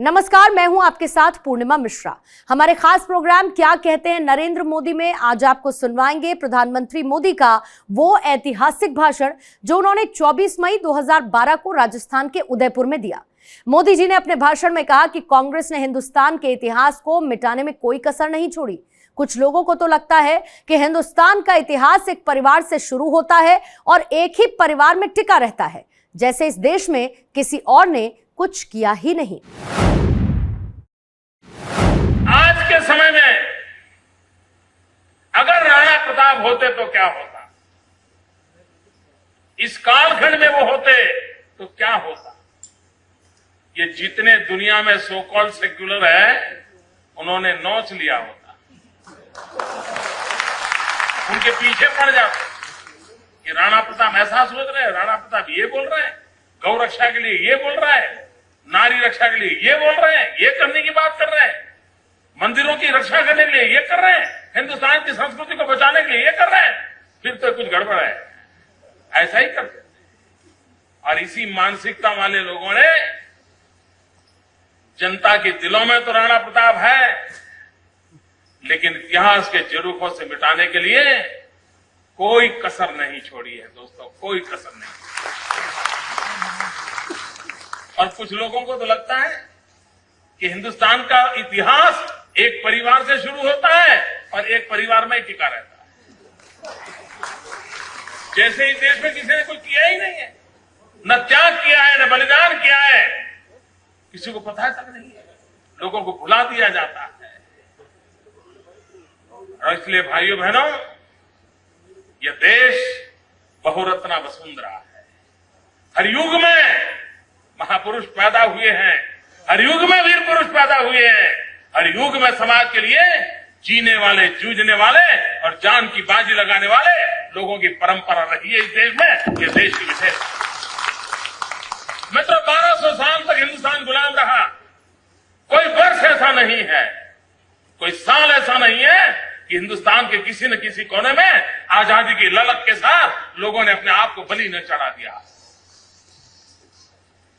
नमस्कार, मैं हूं आपके साथ पूर्णिमा मिश्रा। हमारे खास प्रोग्राम क्या कहते हैं नरेंद्र मोदी में आज आपको सुनवाएंगे प्रधानमंत्री मोदी का वो ऐतिहासिक भाषण जो उन्होंने 24 मई 2012 को राजस्थान के उदयपुर में दिया। मोदी जी ने अपने भाषण में कहा कि कांग्रेस ने हिंदुस्तान के इतिहास को मिटाने में कोई कसर नहीं छोड़ी। कुछ लोगों को तो लगता है कि हिंदुस्तान का इतिहास एक परिवार से शुरू होता है और एक ही परिवार में टिका रहता है, जैसे इस देश में किसी और ने कुछ किया ही नहीं। आज के समय में अगर राणा प्रताप होते तो क्या होता, इस कालखंड में वो होते तो क्या होता। ये जितने दुनिया में सो कॉल्ड सेक्युलर है उन्होंने नोच लिया होता, उनके पीछे पड़ जाते कि राणा प्रताप ऐसा सोच रहे हैं, राणा प्रताप ये बोल रहे हैं, गौ रक्षा के लिए ये बोल रहा है, नारी रक्षा के लिए ये बोल रहे हैं, ये करने की बात कर रहे हैं, मंदिरों की रक्षा करने के लिए ये कर रहे हैं, हिंदुस्तान की संस्कृति को बचाने के लिए ये कर रहे हैं, फिर तो कुछ गड़बड़ है। ऐसा ही करते और इसी मानसिकता वाले लोगों ने जनता के दिलों में तो राणा प्रताप है, लेकिन इतिहास के जरूखों से मिटाने के लिए कोई कसर नहीं छोड़ी है दोस्तों, कोई कसर नहीं। और कुछ लोगों को तो लगता है कि हिंदुस्तान का इतिहास एक परिवार से शुरू होता है और एक परिवार में टिका रहता है, जैसे इस देश में किसी ने कुछ किया ही नहीं है, न त्याग किया है, न बलिदान किया है, किसी को पता तक नहीं है, लोगों को भुला दिया जाता है। और इसलिए भाइयों बहनों, यह देश बहुरत्ना वसुंधरा है। हर युग में महापुरुष पैदा हुए हैं, हर युग में वीर पुरुष पैदा हुए हैं, हर युग में समाज के लिए जीने वाले, जूझने वाले और जान की बाजी लगाने वाले लोगों की परंपरा रही है इस देश में। ये देश की विशेषता। मित्रों, 1200 साल तक हिंदुस्तान गुलाम रहा। कोई वर्ष ऐसा नहीं है, कोई साल ऐसा नहीं है कि हिंदुस्तान के किसी न किसी कोने में आजादी की ललक के साथ लोगों ने अपने आप को बलि न चढ़ा दिया।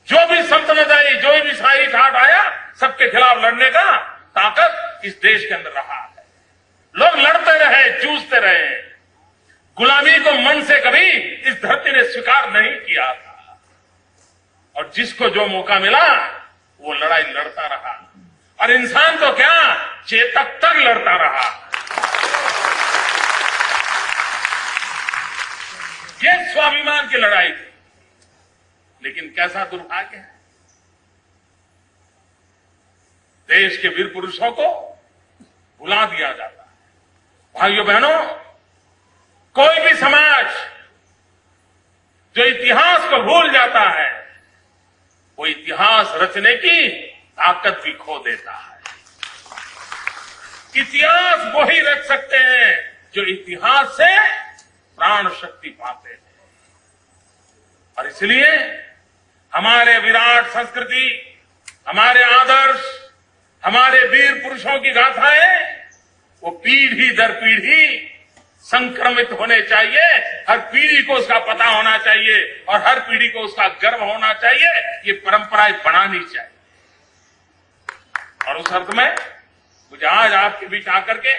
जो भी सल्तनत आई, जो भी शाही ठाट आया, सबके खिलाफ लड़ने का ताकत इस देश के अंदर रहा है। लोग लड़ते रहे, जूझते रहे। गुलामी को मन से कभी इस धरती ने स्वीकार नहीं किया था और जिसको जो मौका मिला वो लड़ाई लड़ता रहा। और इंसान तो क्या, चेतक तक लड़ता रहा। ये स्वाभिमान की लड़ाई थी। लेकिन कैसा दुर्भाग्य है, देश के वीर पुरुषों को भुला दिया जाता है। भाइयों बहनों, कोई भी समाज जो इतिहास को भूल जाता है वो इतिहास रचने की ताकत भी खो देता है। इतिहास वो ही रच सकते हैं जो इतिहास से प्राण शक्ति पाते हैं। और इसलिए हमारे विराट संस्कृति, हमारे आदर्श, हमारे वीर पुरुषों की गाथाएं वो पीढ़ी दर पीढ़ी संक्रमित होने चाहिए। हर पीढ़ी को उसका पता होना चाहिए और हर पीढ़ी को उसका गर्व होना चाहिए। ये परंपराएं बनानी चाहिए। और उस अर्थ में मुझे आज आपके बीच आकर के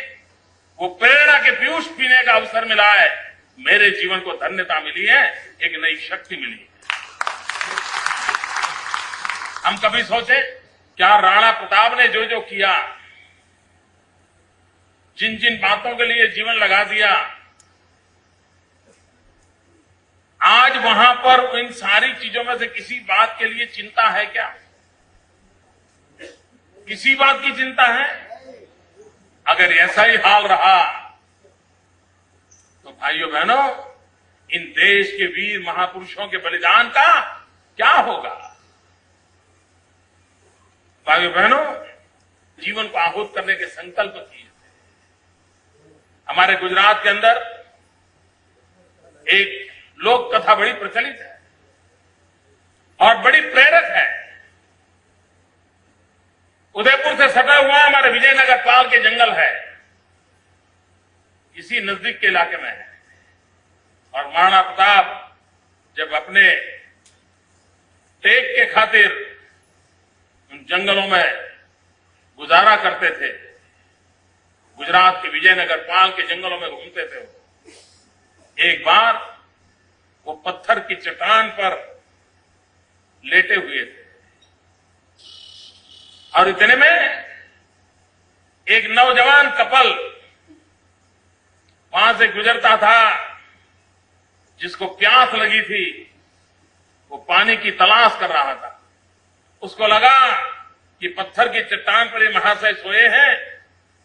वो प्रेरणा के पीयूष पीने का अवसर मिला है। मेरे जीवन को धन्यता मिली है, एक नई शक्ति मिली है। हम कभी सोचे क्या राणा प्रताप ने जो जो किया, जिन जिन बातों के लिए जीवन लगा दिया, आज वहां पर इन सारी चीजों में से किसी बात के लिए चिंता है क्या? किसी बात की चिंता है? अगर ऐसा ही हाल रहा तो भाइयों बहनों, इन देश के वीर महापुरुषों के बलिदान का क्या होगा? भाइयों बहनों, जीवन को आहूत करने के संकल्प किए थे। हमारे गुजरात के अंदर एक लोक कथा बड़ी प्रचलित है और बड़ी प्रेरक है। उदयपुर से सटा हुआ हमारे विजयनगर पाल के जंगल है, इसी नजदीक के इलाके में है। और महाराणा प्रताप जब अपने टेक के खातिर उन जंगलों में गुजारा करते थे। गुजरात के विजयनगर पाल के जंगलों में घूमते थे। एक बार वो पत्थर की चट्टान पर लेटे हुए थे और इतने में एक नौजवान कपल वहां से गुजरता था, जिसको प्यास लगी थी। वो पानी की तलाश कर रहा था। उसको लगा कि पत्थर की चट्टान पर ये महाशय सोए हैं,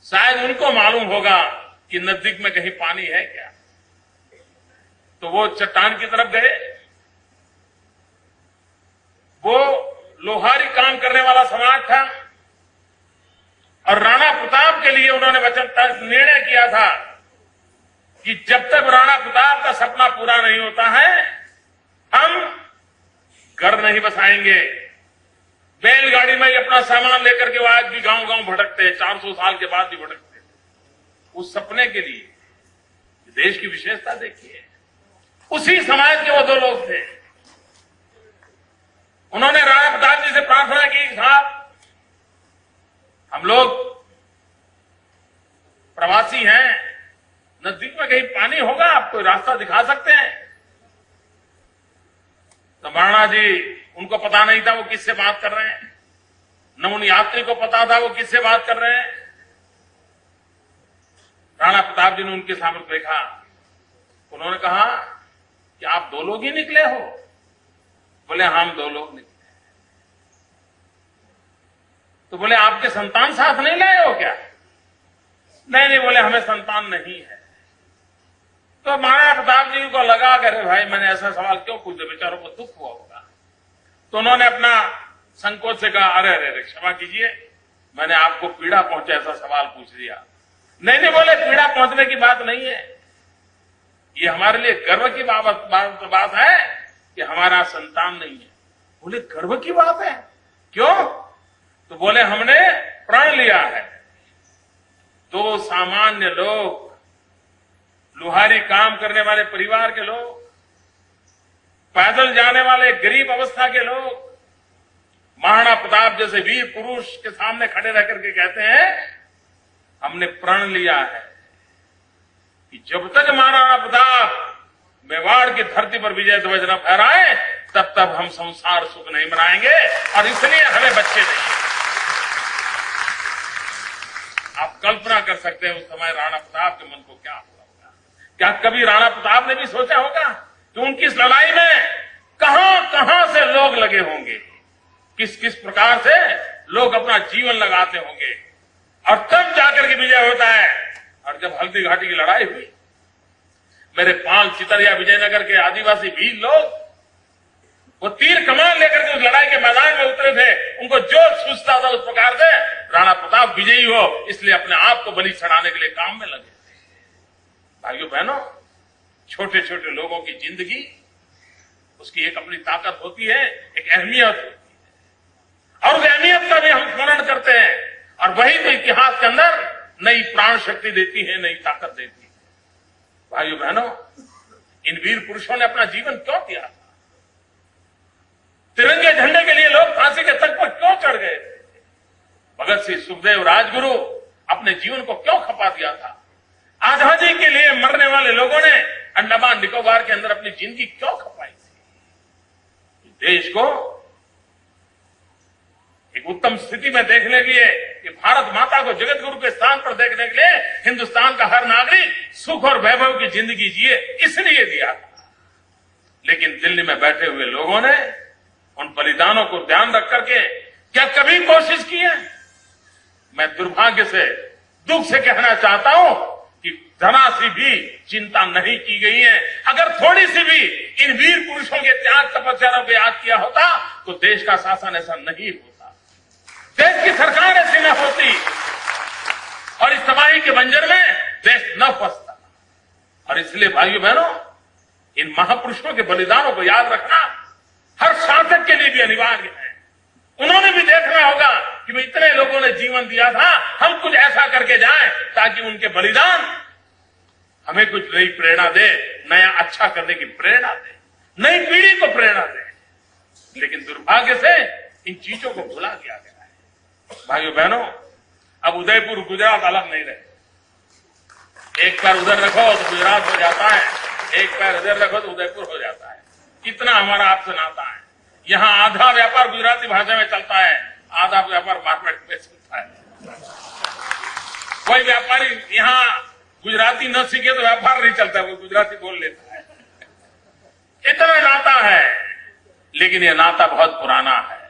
शायद उनको मालूम होगा कि नजदीक में कहीं पानी है क्या। तो वो चट्टान की तरफ गए। वो लोहारी काम करने वाला समाज था और राणा प्रताप के लिए उन्होंने निर्णय किया था कि जब तक राणा प्रताप का सपना पूरा नहीं होता है, हम घर नहीं बसाएंगे। बैलगाड़ी में ही अपना सामान लेकर के वो आज भी गांव गांव भटकते हैं, 400 साल के बाद भी भटकते हैं उस सपने के लिए। देश की विशेषता देखिए, उसी समाज के वो दो लोग थे। उन्होंने राणा प्रताप जी से प्रार्थना की, साहब हम लोग प्रवासी हैं, नजदीक में कहीं पानी होगा, आप कोई रास्ता दिखा सकते हैं? तो महाराणा जी, उनको पता नहीं था वो किससे बात कर रहे हैं, न उन यात्री को पता था वो किससे बात कर रहे हैं। राणा प्रताप जी ने उनके सामने देखा। उन्होंने कहा कि आप दो लोग ही निकले हो? बोले हम दो लोग निकले। तो बोले आपके संतान साथ नहीं लाए हो क्या? नहीं, बोले हमें संतान नहीं है। तो महाराणा प्रताप जी को लगा कि अरे भाई, मैंने ऐसा सवाल क्यों पूछ दिया, बेचारों को दुख हुआ होगा। तो उन्होंने अपना संकोच से कहा, अरे अरे क्षमा कीजिए, मैंने आपको पीड़ा पहुंचे ऐसा सवाल पूछ दिया। नहीं, बोले पीड़ा पहुंचने की बात नहीं है, ये हमारे लिए गर्व की बात है कि हमारा संतान नहीं है। बोले गर्व की बात है, क्यों? तो बोले हमने प्रण लिया है। दो सामान्य लोग, लोहारी काम करने वाले परिवार के लोग, पैदल जाने वाले गरीब अवस्था के लोग, महाराणा प्रताप जैसे वीर पुरुष के सामने खड़े रह करके कहते हैं, हमने प्रण लिया है कि जब तक महाराणा प्रताप मेवाड़ की धरती पर विजय ध्वज न फहराए, तब तक हम संसार सुख नहीं मनाएंगे और इसलिए हमें बच्चे नहीं। आप कल्पना कर सकते हैं उस समय राणा प्रताप के मन को क्या हुआ होगा। क्या कभी राणा प्रताप ने भी सोचा होगा कि उनकी इस लड़ाई में कहां कहां से लोग लगे होंगे, किस किस प्रकार से लोग अपना जीवन लगाते होंगे, और तब जाकर के विजय होता है। और जब हल्दी घाटी की लड़ाई हुई, मेरे पाल, चितरिया, विजयनगर के आदिवासी वीर लोग वो तीर कमान लेकर के उस लड़ाई के मैदान में उतरे थे। उनको जो सूझता था उस प्रकार से राणा प्रताप विजयी हो, इसलिए अपने आप को बलि चढ़ाने के लिए काम में लगे। भाइयों बहनों, छोटे छोटे लोगों की जिंदगी, उसकी एक अपनी ताकत होती है, एक अहमियत होती है, और उस अहमियत का भी हम स्मरण करते हैं। और वही तो इतिहास के अंदर नई प्राण शक्ति देती है, नई ताकत देती है। भाइयों बहनों, इन वीर पुरुषों ने अपना जीवन क्यों दिया? तिरंगे झंडे के लिए लोग फांसी के तख्त पर क्यों चढ़ गए थे? भगत सिंह, सुखदेव, राजगुरु अपने जीवन को क्यों खपा दिया था? आजादी के लिए मरने वाले लोगों ने अंडमान निकोबार के अंदर अपनी जिंदगी क्यों खपाई थी? देश को एक उत्तम स्थिति में देखने के लिए, कि भारत माता को जगत गुरु के स्थान पर देखने के लिए हिंदुस्तान का हर नागरिक सुख और वैभव की जिंदगी जिए, इसलिए दिया था। लेकिन दिल्ली में बैठे हुए लोगों ने उन बलिदानों को ध्यान रख करके क्या कभी कोशिश की है? मैं दुर्भाग्य से, दुख से कहना चाहता हूं कि जरा सी भी चिंता नहीं की गई है। अगर थोड़ी सी भी इन वीर पुरुषों के त्याग तपस्या को याद किया होता तो देश का शासन ऐसा नहीं होता, देश की सरकार ऐसी न होती, और इस तबाही के बंजर में देश न फंसता। और इसलिए भाइयों बहनों, इन महापुरुषों के बलिदानों को याद रखना हर शासक के लिए भी अनिवार्य है। उन्होंने भी देखना होगा कि भाई इतने लोगों ने जीवन दिया था, हम कुछ ऐसा करके जाएं ताकि उनके बलिदान हमें कुछ नई प्रेरणा दे, नया अच्छा करने की प्रेरणा दे, नई पीढ़ी को प्रेरणा दे। लेकिन दुर्भाग्य से इन चीजों को भुला दिया गया है। भाइयों बहनों, अब उदयपुर गुजरात अलग नहीं रहे। एक पैर उधर रखो तो गुजरात हो जाता है, एक पैर इधर रखो तो उदयपुर हो जाता है। इतना हमारा आपसे नाता है। यहाँ आधा व्यापार गुजराती भाषा में चलता है, आधा व्यापार मार्केट में चलता है। कोई व्यापारी यहाँ गुजराती न सीखे तो व्यापार नहीं चलता, वो गुजराती बोल लेता है। इतना नाता है, लेकिन ये नाता बहुत पुराना है।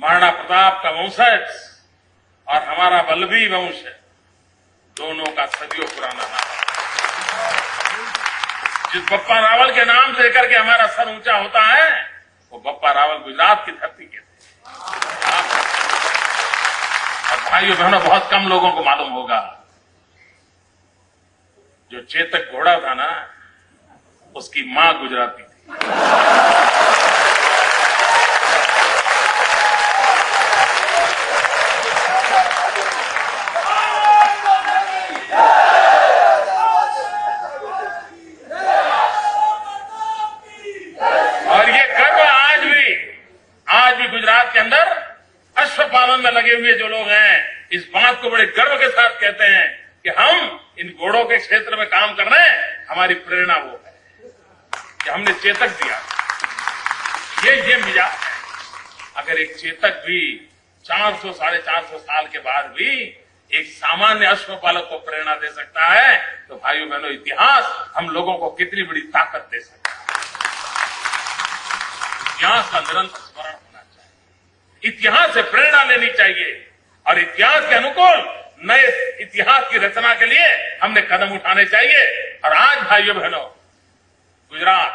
महाराणा प्रताप का वंशज और हमारा वल्लभी वंश दोनों का सदियों पुराना नाता। जिस बप्पा रावल के नाम से लेकर के हमारा सर ऊंचा होता है, वो बप्पा रावल गुजरात की धरती के थे। और भाइयों बहनों, बहुत कम लोगों को मालूम होगा, जो चेतक घोड़ा था ना, उसकी मां गुजराती थी। गुजरात के अंदर अश्व पालन में लगे हुए जो लोग हैं, इस बात को बड़े गर्व के साथ कहते हैं कि हम इन घोड़ों के क्षेत्र में काम कर रहे हैं। हमारी प्रेरणा वो है कि हमने चेतक दिया। ये मिजाज है। अगर एक चेतक भी 400 साढ़े 400 साल के बाद भी एक सामान्य अश्वपालक को प्रेरणा दे सकता है, तो भाइयों बहनों, इतिहास हम लोगों को कितनी बड़ी ताकत दे सकता है। इतिहास का निरंतर स्मरण होना चाहिए, इतिहास से प्रेरणा लेनी चाहिए, और इतिहास के अनुकूल नए इतिहास की रचना के लिए हमने कदम उठाने चाहिए। और आज भाइयों बहनों, गुजरात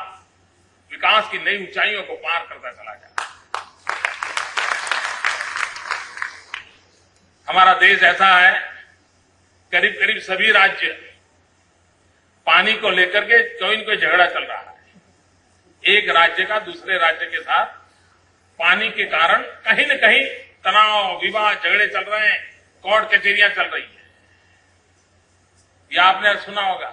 विकास की नई ऊंचाइयों को पार करता चला जा रहा है। हमारा देश ऐसा है, करीब करीब सभी राज्य पानी को लेकर के कोई न कोई झगड़ा चल रहा है। एक राज्य का दूसरे राज्य के साथ पानी के कारण कहीं न कहीं तनाव, विवाद, झगड़े चल रहे हैं, कोर्ट कचहरियां चल रही है। यह आपने सुना होगा।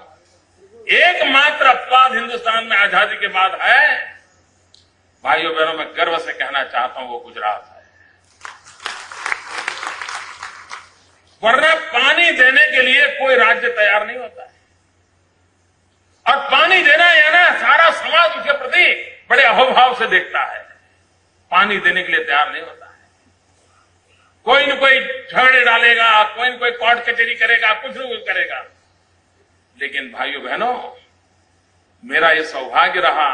एकमात्र अपवाद हिंदुस्तान में आजादी के बाद है, भाइयों बहनों, मैं गर्व से कहना चाहता हूं, वो गुजरात है। वरना पानी देने के लिए कोई राज्य तैयार नहीं होता है, और पानी देना है ना, सारा समाज उसके प्रति बड़े अहोभाव से देखता है। पानी देने के लिए तैयार नहीं होता है। कोई न कोई झगड़े डालेगा, कोई न कोई कोर्ट कचहरी करेगा, कुछ न कुछ करेगा। लेकिन भाइयों बहनों, मेरा ये सौभाग्य रहा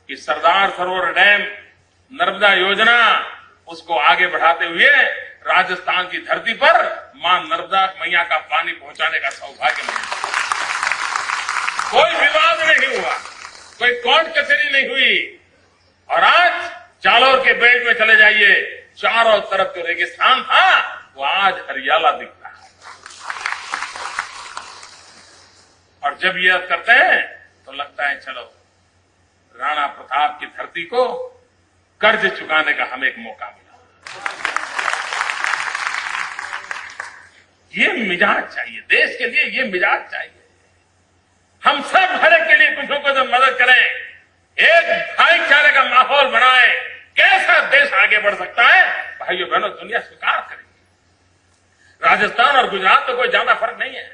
कि सरदार सरोवर डैम, नर्मदा योजना, उसको आगे बढ़ाते हुए राजस्थान की धरती पर मां नर्मदा मैया का पानी पहुंचाने का सौभाग्य मिला। कोई विवाद नहीं हुआ, कोई कोर्ट कचहरी नहीं हुई, और आज जालौर के बेल्ट में चले जाइए, चारों तरफ जो रेगिस्तान था वो आज हरियाला दिख रहा है। और जब ये करते हैं तो लगता है चलो राणा प्रताप की धरती को कर्ज चुकाने का हमें एक मौका मिला। ये मिजाज चाहिए देश के लिए, ये मिजाज चाहिए। हम सब हर एक के लिए कुछ न कुछ मदद करें, एक भाईचारे का माहौल बनाएं। कैसा देश आगे बढ़ सकता है भाइयों बहनों, दुनिया स्वीकार करेगी। राजस्थान और गुजरात तो कोई ज्यादा फर्क नहीं है।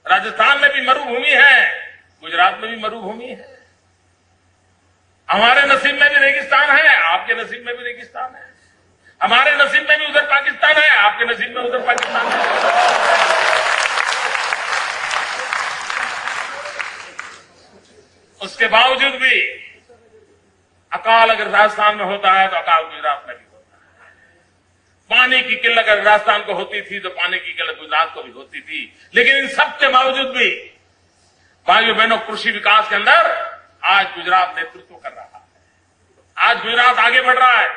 राजस्थान में भी मरुभूमि है, गुजरात में भी मरुभूमि है। हमारे नसीब में भी रेगिस्तान है, आपके नसीब में भी रेगिस्तान है। हमारे नसीब में भी उधर पाकिस्तान है, आपके नसीब में उधर पाकिस्तान है। उसके बावजूद भी अकाल अगर राजस्थान में होता है तो अकाल गुजरात में भी होता है। पानी की किल्लत अगर राजस्थान को होती थी तो पानी की किल्लत गुजरात को भी होती थी। लेकिन इन सब के बावजूद भी भाइयों बहनों, कृषि विकास के अंदर आज गुजरात नेतृत्व कर रहा है। आज गुजरात आगे बढ़ रहा है।